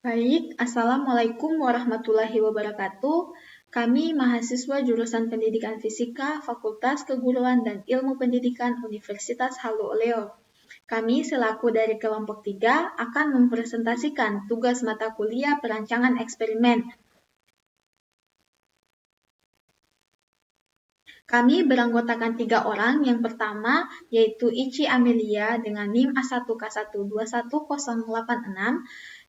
Baik, Assalamualaikum warahmatullahi wabarakatuh. Kami mahasiswa jurusan Pendidikan Fisika, Fakultas Keguruan dan Ilmu Pendidikan Universitas Halu Oleo. Kami selaku dari kelompok 3 akan mempresentasikan tugas mata kuliah perancangan eksperimen. Kami beranggotakan 3 orang. Yang pertama yaitu Ici Amelia dengan NIM A1K121086.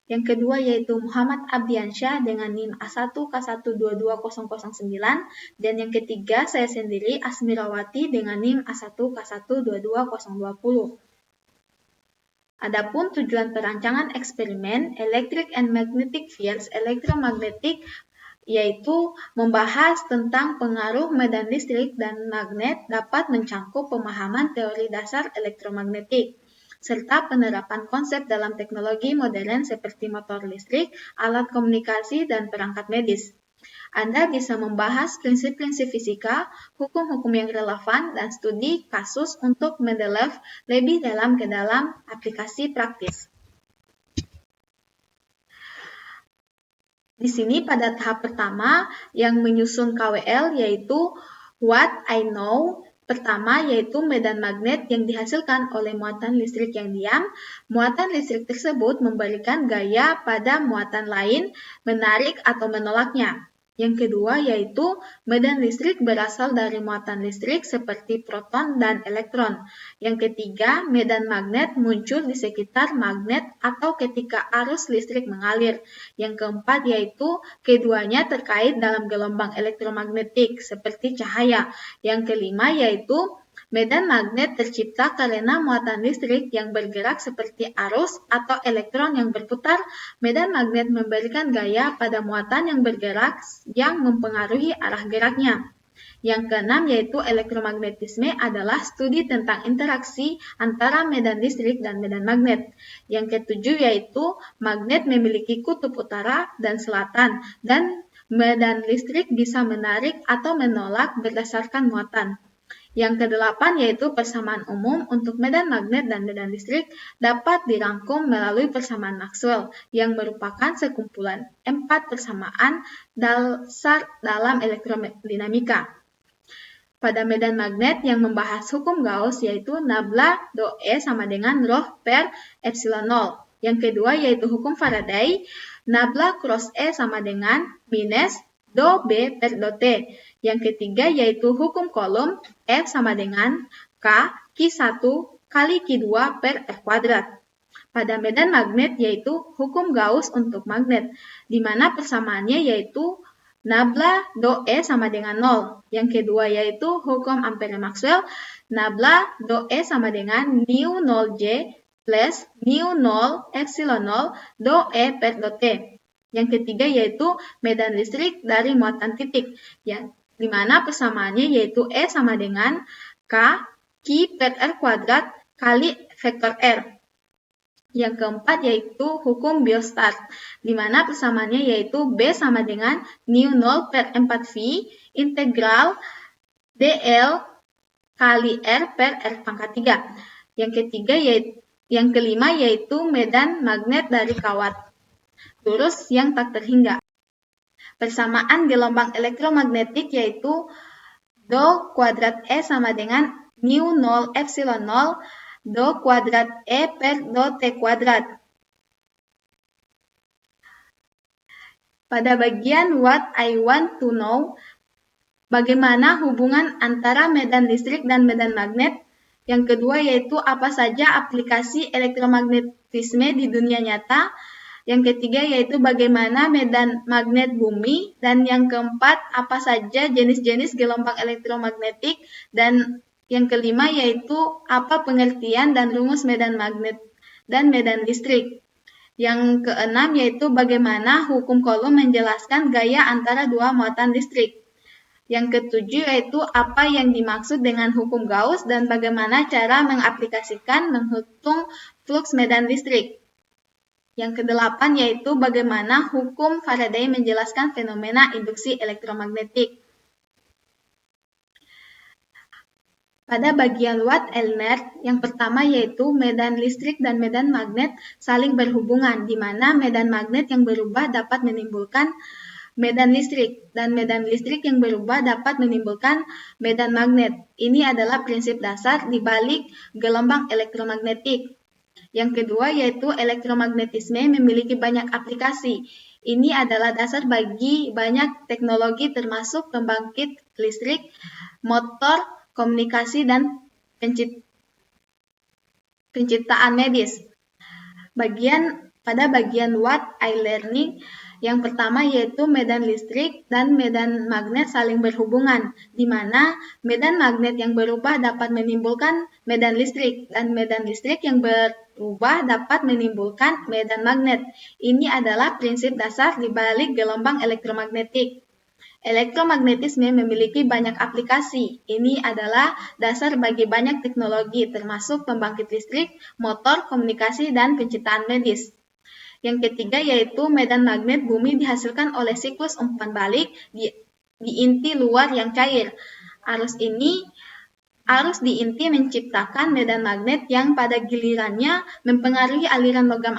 Yang kedua yaitu Muhammad Abdiansyah dengan NIM A1K122009. Dan yang ketiga saya sendiri Asmirawati dengan NIM A1K122020. Adapun tujuan perancangan eksperimen Electric and Magnetic Fields elektromagnetik yaitu membahas tentang pengaruh medan listrik dan magnet dapat mencangkup pemahaman teori dasar elektromagnetik, serta penerapan konsep dalam teknologi modern seperti motor listrik, alat komunikasi, dan perangkat medis. Anda bisa membahas prinsip-prinsip fisika, hukum-hukum yang relevan, dan studi kasus untuk mendelve lebih dalam ke dalam aplikasi praktis. Di sini pada tahap pertama yang menyusun KWL yaitu What I Know. Pertama yaitu medan magnet yang dihasilkan oleh muatan listrik yang diam. Muatan listrik tersebut memberikan gaya pada muatan lain, menarik atau menolaknya. Yang kedua yaitu medan listrik berasal dari muatan listrik seperti proton dan elektron. Yang ketiga, medan magnet muncul di sekitar magnet atau ketika arus listrik mengalir. Yang keempat yaitu keduanya terkait dalam gelombang elektromagnetik seperti cahaya. Yang kelima yaitu medan magnet tercipta karena muatan listrik yang bergerak seperti arus atau elektron yang berputar. Medan magnet memberikan gaya pada muatan yang bergerak yang mempengaruhi arah geraknya. Yang keenam yaitu elektromagnetisme adalah studi tentang interaksi antara medan listrik dan medan magnet. Yang ketujuh yaitu magnet memiliki kutub utara dan selatan dan medan listrik bisa menarik atau menolak berdasarkan muatan. Yang kedelapan yaitu persamaan umum untuk medan magnet dan medan listrik dapat dirangkum melalui persamaan Maxwell yang merupakan sekumpulan 4 persamaan dasar dalam elektrodinamika. Pada medan magnet yang membahas hukum Gauss yaitu nabla do E sama dengan rho per epsilon 0. Yang kedua yaitu hukum Faraday, nabla cross E sama dengan minus do B per do T. Yang ketiga yaitu hukum Coulomb, F sama dengan K Q1 kali Q2 per R kuadrat. Pada medan magnet yaitu hukum Gauss untuk magnet, di mana persamaannya yaitu nabla do E sama dengan 0. Yang kedua yaitu hukum Ampere-Maxwell, nabla do E sama dengan mu 0J plus mu 0 epsilon 0 do E per do T. Yang ketiga yaitu medan listrik dari muatan titik, yang di mana persamaannya yaitu E sama dengan K Q per R kuadrat kali vektor R. Yang keempat yaitu hukum Biot-Start, di mana persamaannya yaitu B sama dengan mu 0 per 4V integral dl kali R per R pangkat 3. Yang kelima yaitu medan magnet dari kawat lurus yang tak terhingga. Persamaan gelombang elektromagnetik yaitu do kuadrat E sama dengan mu 0 epsilon 0 do kuadrat E per do T kuadrat. Pada bagian What I Want to Know, bagaimana hubungan antara medan listrik dan medan magnet. Yang kedua yaitu apa saja aplikasi elektromagnetisme di dunia nyata. Yang ketiga yaitu bagaimana medan magnet bumi. Dan yang keempat apa saja jenis-jenis gelombang elektromagnetik. Dan yang kelima yaitu apa pengertian dan rumus medan magnet dan medan listrik. Yang keenam yaitu bagaimana hukum Coulomb menjelaskan gaya antara dua muatan listrik. Yang ketujuh yaitu apa yang dimaksud dengan hukum Gauss dan bagaimana cara mengaplikasikan menghitung flux medan listrik. Yang kedelapan yaitu bagaimana hukum Faraday menjelaskan fenomena induksi elektromagnetik. Pada bagian Watt Eilner, yang pertama yaitu medan listrik dan medan magnet saling berhubungan, di mana medan magnet yang berubah dapat menimbulkan medan listrik, dan medan listrik yang berubah dapat menimbulkan medan magnet. Ini adalah prinsip dasar di balik gelombang elektromagnetik. Yang kedua yaitu elektromagnetisme memiliki banyak aplikasi. Ini adalah dasar bagi banyak teknologi termasuk pembangkit listrik, motor, komunikasi, dan penciptaan medis. Pada bagian Watt e-learning, yang pertama yaitu medan listrik dan medan magnet saling berhubungan, di mana medan magnet yang berubah dapat menimbulkan medan listrik, dan medan listrik yang berubah dapat menimbulkan medan magnet. Ini adalah prinsip dasar di balik gelombang elektromagnetik. Elektromagnetisme memiliki banyak aplikasi. Ini adalah dasar bagi banyak teknologi, termasuk pembangkit listrik, motor, komunikasi, dan penciptaan medis. Yang ketiga yaitu medan magnet bumi dihasilkan oleh siklus umpan balik di inti luar yang cair. Arus di inti menciptakan medan magnet yang pada gilirannya mempengaruhi aliran logam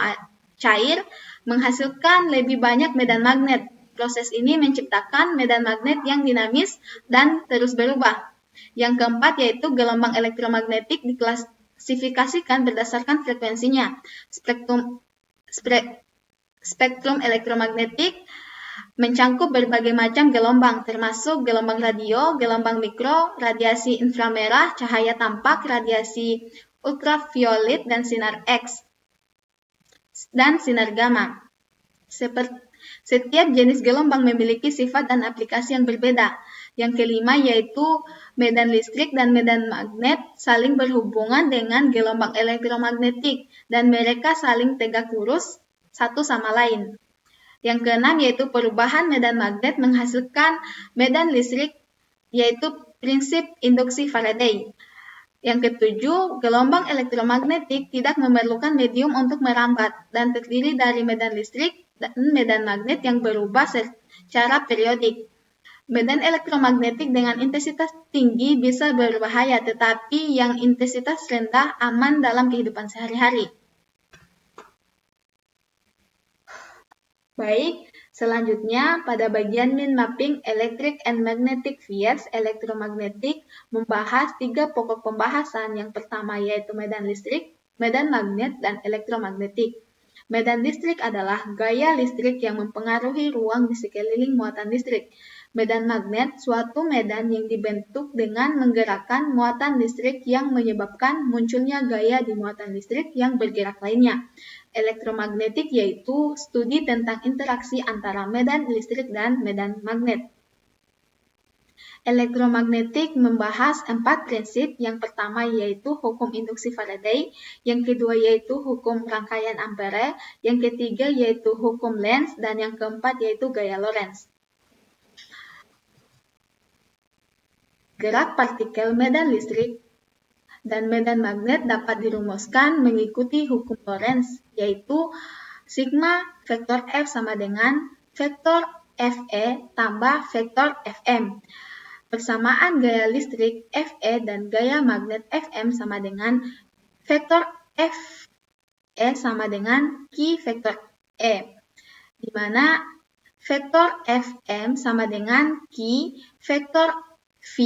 cair, menghasilkan lebih banyak medan magnet. Proses ini menciptakan medan magnet yang dinamis dan terus berubah. Yang keempat yaitu gelombang elektromagnetik diklasifikasikan berdasarkan frekuensinya. Spektrum elektromagnetik mencangkup berbagai macam gelombang, termasuk gelombang radio, gelombang mikro, radiasi inframerah, cahaya tampak, radiasi ultraviolet, dan sinar X, dan sinar gamma. Setiap jenis gelombang memiliki sifat dan aplikasi yang berbeda. Yang kelima yaitu medan listrik dan medan magnet saling berhubungan dengan gelombang elektromagnetik dan mereka saling tegak lurus satu sama lain. Yang keenam yaitu perubahan medan magnet menghasilkan medan listrik yaitu prinsip induksi Faraday. Yang ketujuh, gelombang elektromagnetik tidak memerlukan medium untuk merambat dan terdiri dari medan listrik dan medan magnet yang berubah secara periodik. Medan elektromagnetik dengan intensitas tinggi bisa berbahaya, tetapi yang intensitas rendah aman dalam kehidupan sehari-hari. Baik, selanjutnya pada bagian mind mapping electric and magnetic fields, elektromagnetik membahas 3 pokok pembahasan. Yang pertama yaitu medan listrik, medan magnet, dan elektromagnetik. Medan listrik adalah gaya listrik yang mempengaruhi ruang di sekeliling muatan listrik. Medan magnet, suatu medan yang dibentuk dengan menggerakkan muatan listrik yang menyebabkan munculnya gaya di muatan listrik yang bergerak lainnya. Elektromagnetik yaitu studi tentang interaksi antara medan listrik dan medan magnet. Elektromagnetik membahas 4 prinsip. Yang pertama yaitu hukum induksi Faraday, yang kedua yaitu hukum rangkaian Ampere, yang ketiga yaitu hukum Lenz, dan yang keempat yaitu gaya Lorentz. Gerak partikel medan listrik dan medan magnet dapat dirumuskan mengikuti hukum Lorentz, yaitu sigma vektor F sama dengan vektor Fe tambah vektor Fm. Persamaan gaya listrik Fe dan gaya magnet Fm sama dengan vektor Fe sama dengan Q vektor E, di mana vektor Fm sama dengan Q vektor V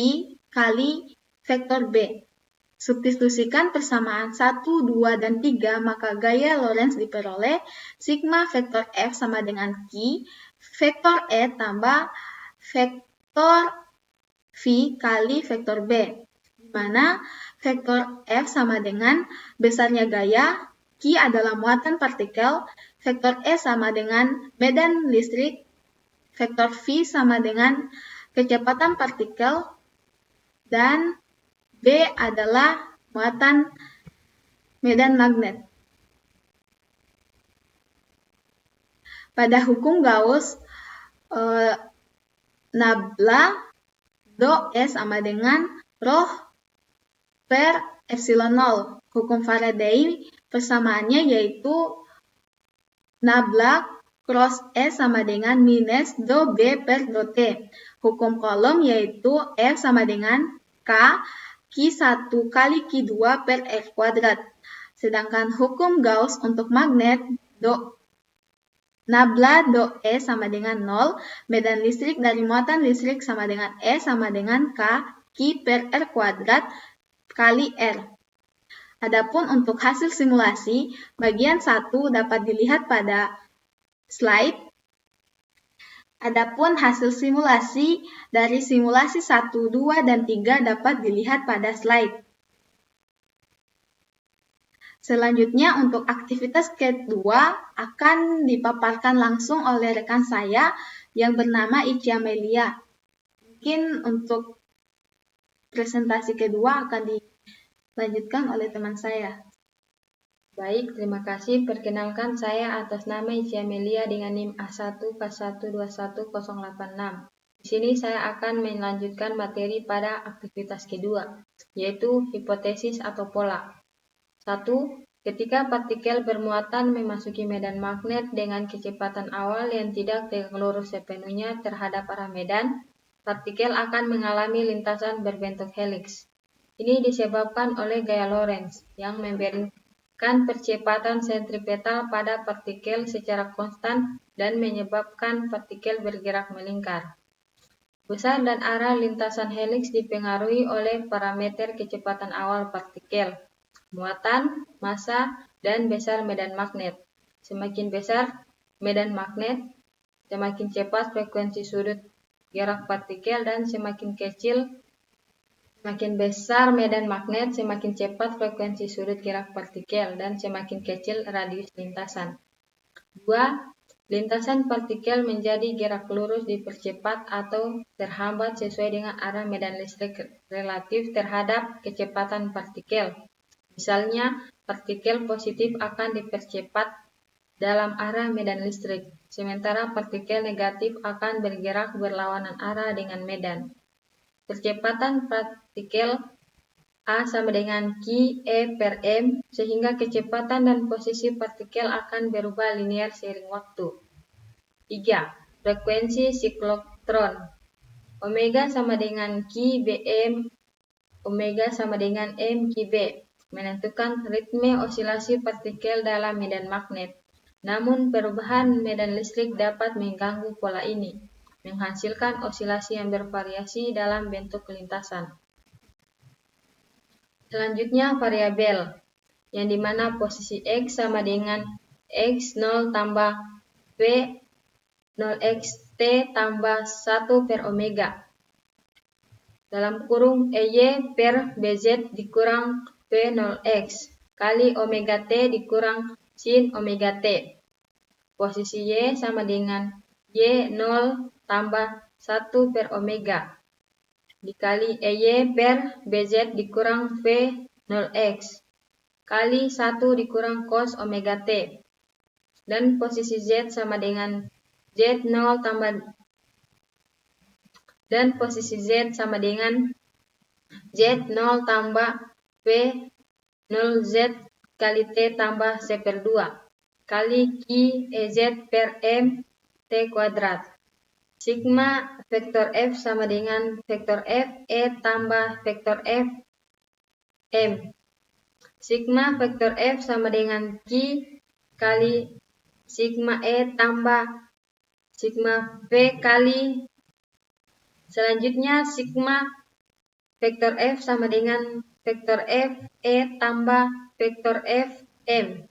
kali vektor B. Substitusikan persamaan 1, 2, dan 3, maka gaya Lorentz diperoleh sigma vektor F sama dengan Q vektor E tambah vektor V kali vektor B, di mana vektor F sama dengan besarnya gaya, Q adalah muatan partikel, vektor E sama dengan medan listrik, vektor V sama dengan kecepatan partikel, dan B adalah muatan medan magnet. Pada hukum Gauss, nabla do E sama dengan rho per epsilon 0. Hukum Faraday persamaannya yaitu nabla cross E sama dengan minus do B per do T. Hukum Coulomb yaitu F sama dengan K Q1 kali Q2 per R kuadrat. Sedangkan hukum Gauss untuk magnet, nabla do E sama dengan 0, medan listrik dari muatan listrik sama dengan E sama dengan K, Q per R kuadrat kali R. Adapun untuk hasil simulasi, bagian 1 dapat dilihat pada slide. Adapun hasil simulasi dari simulasi 1, 2, dan 3 dapat dilihat pada slide. Selanjutnya untuk aktivitas kedua akan dipaparkan langsung oleh rekan saya yang bernama Ici Amelia. Mungkin untuk presentasi kedua akan dilanjutkan oleh teman saya. Baik, terima kasih. Perkenalkan saya atas nama Ici Amelia dengan NIM A1K1211086. Di sini saya akan melanjutkan materi pada aktivitas kedua, yaitu hipotesis atau pola. 1. Ketika partikel bermuatan memasuki medan magnet dengan kecepatan awal yang tidak tegak lurus sepenuhnya terhadap arah medan, partikel akan mengalami lintasan berbentuk heliks. Ini disebabkan oleh gaya Lorentz yang memberikan percepatan sentripetal pada partikel secara konstan dan menyebabkan partikel bergerak melingkar. Besar dan arah lintasan heliks dipengaruhi oleh parameter kecepatan awal partikel, muatan, massa, dan besar medan magnet. Semakin besar medan magnet, semakin cepat frekuensi sudut gerak partikel, dan semakin besar medan magnet, semakin cepat frekuensi sudut gerak partikel, dan semakin kecil radius lintasan. 2. Lintasan partikel menjadi gerak lurus dipercepat atau terhambat sesuai dengan arah medan listrik relatif terhadap kecepatan partikel. Misalnya, partikel positif akan dipercepat dalam arah medan listrik, sementara partikel negatif akan bergerak berlawanan arah dengan medan. Percepatan partikel A sama dengan Q E per M, sehingga kecepatan dan posisi partikel akan berubah linear seiring waktu. 3. Frekuensi siklotron. Omega sama dengan Q BM, omega sama dengan M Q B, menentukan ritme osilasi partikel dalam medan magnet. Namun, perubahan medan listrik dapat mengganggu pola ini, menghasilkan osilasi yang bervariasi dalam bentuk lintasan. Selanjutnya variabel, yang dimana posisi X sama dengan X0 tambah V 0xt tambah 1 per omega. Dalam kurung EY per BZ dikurang V0x kali omega T dikurang sin omega T. Posisi Y sama dengan Y0 tambah 1 per omega dikali EY per BZ dikurang V0x kali 1 dikurang cos omega T. Dan posisi Z sama dengan Z0 tambah Z0 tambah V0Z kali T tambah C/2 kali Q EZ per M T kuadrat. Sigma vektor F sama dengan vektor F E tambah vektor F M. Sigma vektor F sama dengan Q kali sigma E tambah sigma V kali. Selanjutnya sigma vektor F sama dengan vektor F E tambah vektor F M.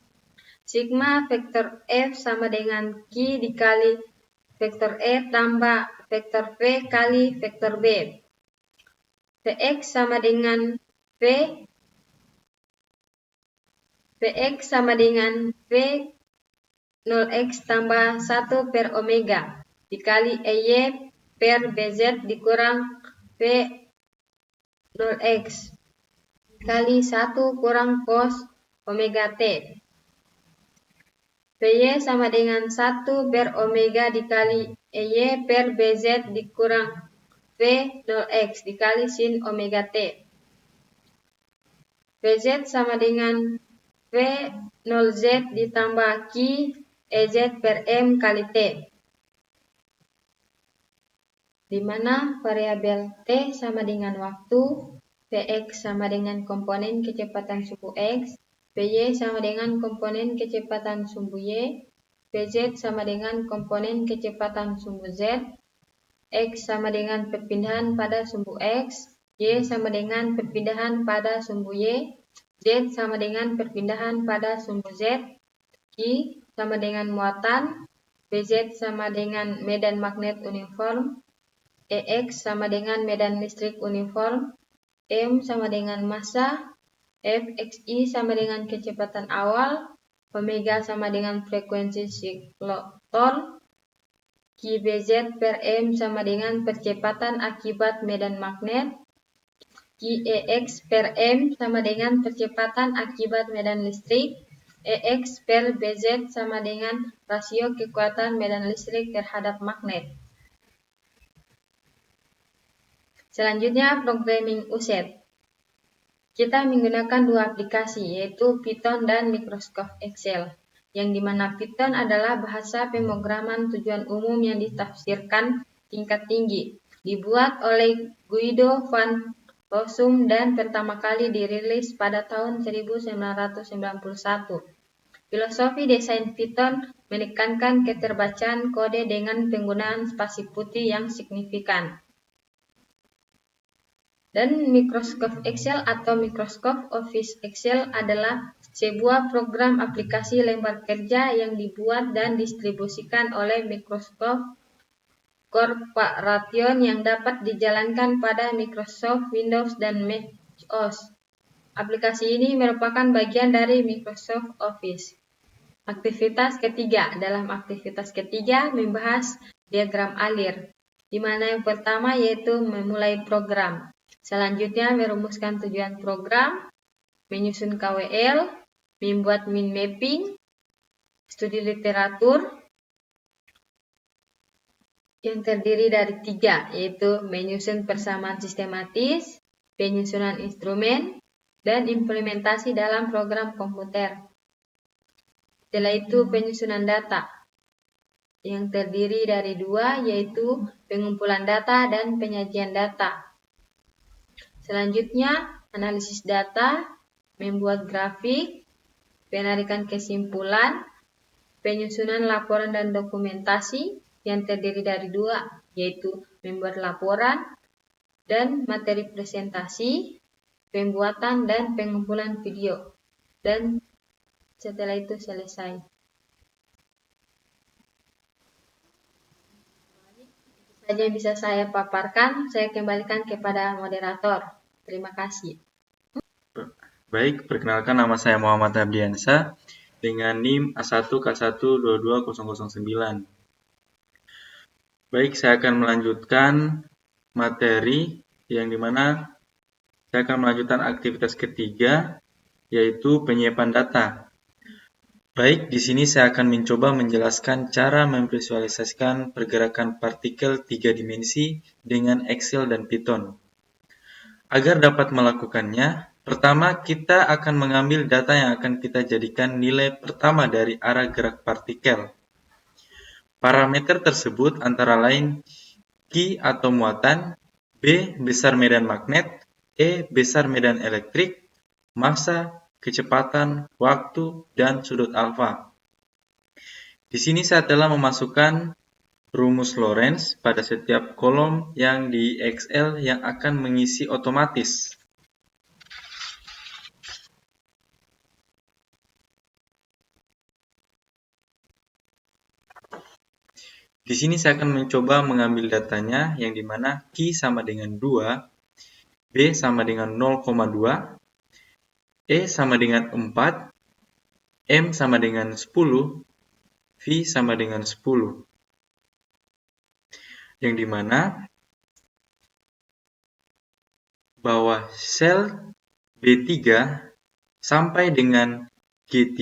Sigma vektor F sama dengan Q dikali vektor E tambah vektor V kali vektor B. Vx sama dengan Vx sama dengan V0x tambah 1 per omega dikali EY per BZ dikurang V0x dikali 1 kurang cos omega T. Vy sama dengan 1 per omega dikali EY per BZ dikurang V0x dikali sin omega T. Vz sama dengan V0Z ditambah Q EZ per M kali T, di mana variabel T sama dengan waktu, Px sama dengan komponen kecepatan sumbu X, Py sama dengan komponen kecepatan sumbu Y, Pz sama dengan komponen kecepatan sumbu Z, X sama dengan perpindahan pada sumbu X, Y sama dengan perpindahan pada sumbu Y, Z sama dengan perpindahan pada sumbu Z, Q sama dengan muatan, Pz sama dengan medan magnet uniform, Ex sama dengan medan listrik uniform, M sama dengan massa, Fxi sama dengan kecepatan awal, Omega sama dengan frekuensi sikloton, Qbz per M sama dengan percepatan akibat medan magnet, Qex per M sama dengan percepatan akibat medan listrik, Ex per Bz sama dengan rasio kekuatan medan listrik terhadap magnet. Selanjutnya, programming UZ. Kita menggunakan dua aplikasi, yaitu Python dan Microsoft Excel, yang dimana Python adalah bahasa pemrograman tujuan umum yang ditafsirkan tingkat tinggi, dibuat oleh Guido van Rossum dan pertama kali dirilis pada tahun 1991. Filosofi desain Python menekankan keterbacaan kode dengan penggunaan spasi putih yang signifikan. Dan Microsoft Excel atau Microsoft Office Excel adalah sebuah program aplikasi lembar kerja yang dibuat dan distribusikan oleh Microsoft Corporation yang dapat dijalankan pada Microsoft Windows dan Mac OS. Aplikasi ini merupakan bagian dari Microsoft Office. Aktivitas ketiga. Dalam aktivitas ketiga membahas diagram alir, di mana yang pertama yaitu memulai program. Selanjutnya merumuskan tujuan program, menyusun KWL, membuat min mapping, studi literatur yang terdiri dari 3, yaitu menyusun persamaan sistematis, penyusunan instrumen, dan implementasi dalam program komputer. Setelah itu penyusunan data yang terdiri dari 2, yaitu pengumpulan data dan penyajian data. Selanjutnya, analisis data, membuat grafik, penarikan kesimpulan, penyusunan laporan dan dokumentasi yang terdiri dari 2, yaitu membuat laporan dan materi presentasi, pembuatan dan pengumpulan video. Dan setelah itu selesai. Saja yang bisa saya paparkan, saya kembalikan kepada moderator. Terima kasih. Baik, perkenalkan nama saya Muhammad Abdiansa dengan NIM A1K1222009. Baik, saya akan melanjutkan materi yang dimana saya akan melanjutkan aktivitas ketiga, yaitu penyiapan data. Baik, di sini saya akan mencoba menjelaskan cara memvisualisasikan pergerakan partikel 3 dimensi dengan Excel dan Python. Agar dapat melakukannya, pertama kita akan mengambil data yang akan kita jadikan nilai pertama dari arah gerak partikel. Parameter tersebut antara lain Q atau muatan, B besar medan magnet, E besar medan elektrik, massa, kecepatan, waktu, dan sudut alfa. Di sini saya telah memasukkan rumus Lorentz pada setiap kolom yang di Excel yang akan mengisi otomatis. Di sini saya akan mencoba mengambil datanya yang dimana Q sama dengan 2, B sama dengan 0,2, E sama dengan 4, M sama dengan 10, V sama dengan 10. Yang dimana bahwa sel B3 sampai dengan G3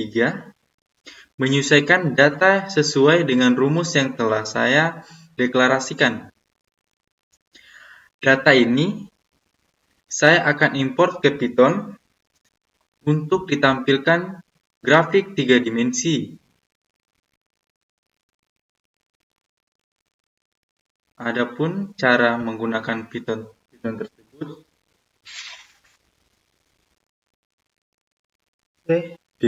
menyesuaikan data sesuai dengan rumus yang telah saya deklarasikan. Data ini saya akan import ke Python untuk ditampilkan grafik 3 dimensi. Adapun cara menggunakan Python tersebut, D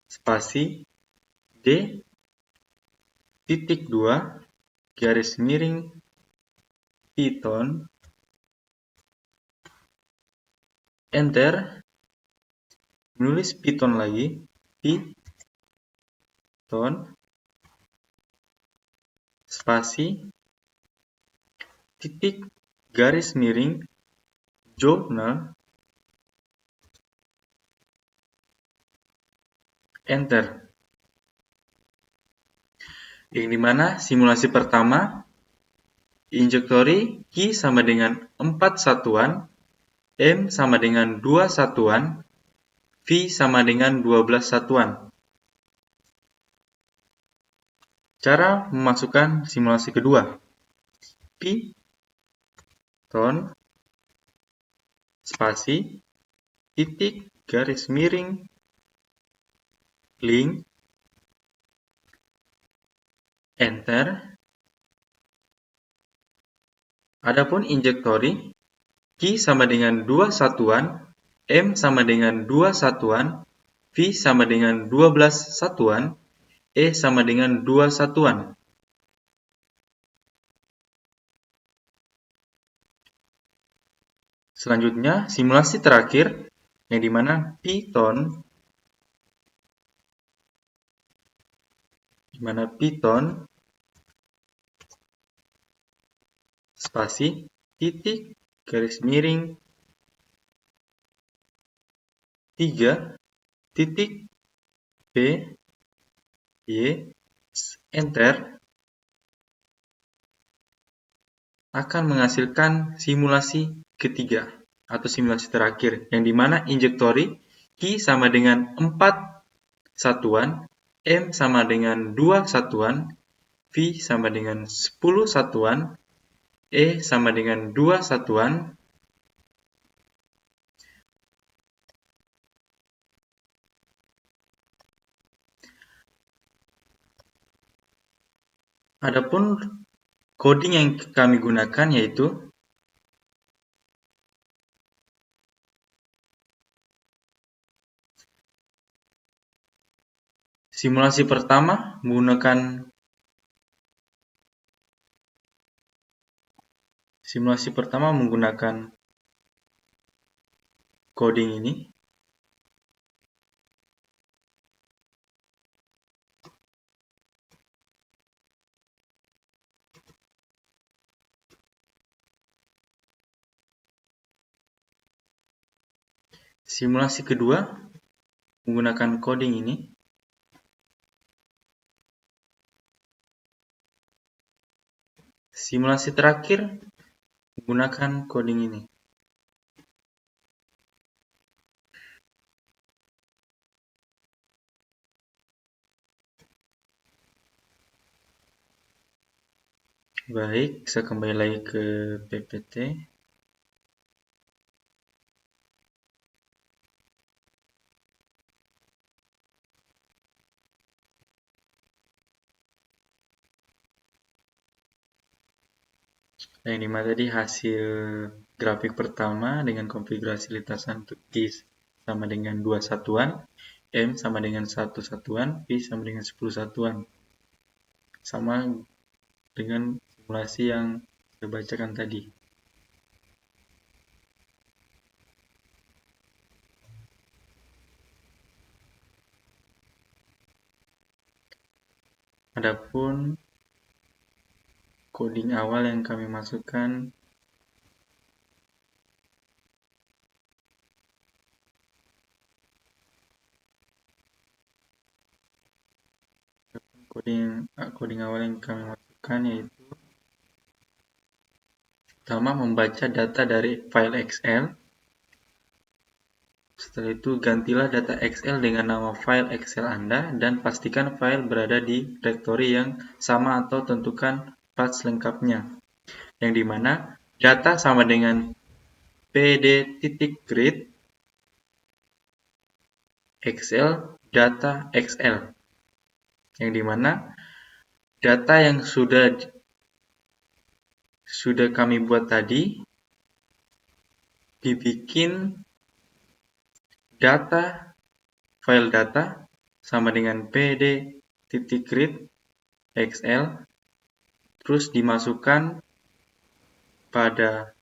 spasi D titik 2 garis miring Python, enter, menulis Python lagi, Python spasi titik garis miring journal, enter. Yang dimana simulasi pertama, injektori Q sama dengan 4 satuan, M sama dengan 2 satuan, V sama dengan 12 satuan. Cara memasukkan simulasi kedua, Python spasi titik garis miring link, enter. Adapun injektori Q sama dengan 2 satuan, M sama dengan 2 satuan, V sama dengan 12 satuan, E sama dengan 2 satuan. Selanjutnya, simulasi terakhir, yang dimana Python spasi titik garis miring 3 titik P Y, enter, akan menghasilkan simulasi ketiga atau simulasi terakhir, yang dimana injektori Q sama dengan 4 satuan, M sama dengan 2 satuan, V sama dengan 10 satuan, E sama dengan 2 satuan, adapun coding yang kami gunakan yaitu simulasi pertama menggunakan coding ini. Simulasi kedua menggunakan coding ini. Simulasi terakhir menggunakan coding ini. Baik, saya kembali lagi ke PPT. Yang dimana tadi hasil grafik pertama dengan konfigurasi lintasan Q sama dengan 2 satuan, M sama dengan 1 satuan, V sama dengan 10 satuan. Sama dengan simulasi yang saya bacakan tadi. Adapun coding awal yang kami masukkan yaitu pertama membaca data dari file Excel. Setelah itu gantilah data Excel dengan nama file Excel Anda dan pastikan file berada di direktori yang sama atau tentukan path lengkapnya, yang dimana data sama dengan pd.grid Excel data XL, yang dimana data yang sudah kami buat tadi dibikin data file data sama dengan pd.read XL, terus dimasukkan pada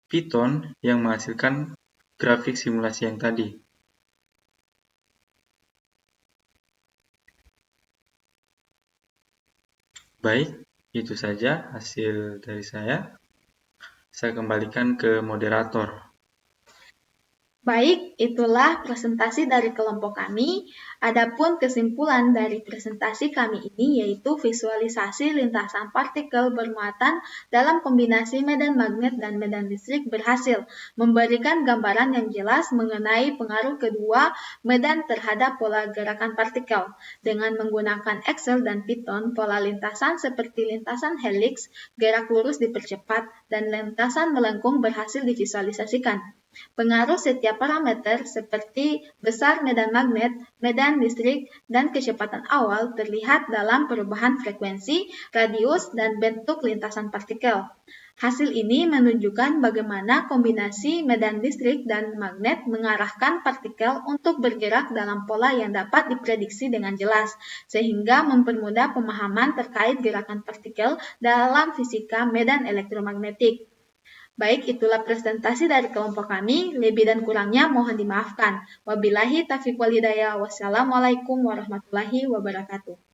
Python yang menghasilkan grafik simulasi yang tadi. Baik, itu saja hasil dari saya. Saya kembalikan ke moderator. Baik, itulah presentasi dari kelompok kami. Adapun kesimpulan dari presentasi kami ini yaitu visualisasi lintasan partikel bermuatan dalam kombinasi medan magnet dan medan listrik berhasil memberikan gambaran yang jelas mengenai pengaruh kedua medan terhadap pola gerakan partikel. Dengan menggunakan Excel dan Python, pola lintasan seperti lintasan helix, gerak lurus dipercepat, dan lintasan melengkung berhasil divisualisasikan. Pengaruh setiap parameter seperti besar medan magnet, medan listrik, dan kecepatan awal terlihat dalam perubahan frekuensi, radius, dan bentuk lintasan partikel. Hasil ini menunjukkan bagaimana kombinasi medan listrik dan magnet mengarahkan partikel untuk bergerak dalam pola yang dapat diprediksi dengan jelas, sehingga mempermudah pemahaman terkait gerakan partikel dalam fisika medan elektromagnetik. Baik, itulah presentasi dari kelompok kami. Lebih dan kurangnya mohon dimaafkan. Wabillahi taufiq wal hidayah. Wassalamualaikum warahmatullahi wabarakatuh.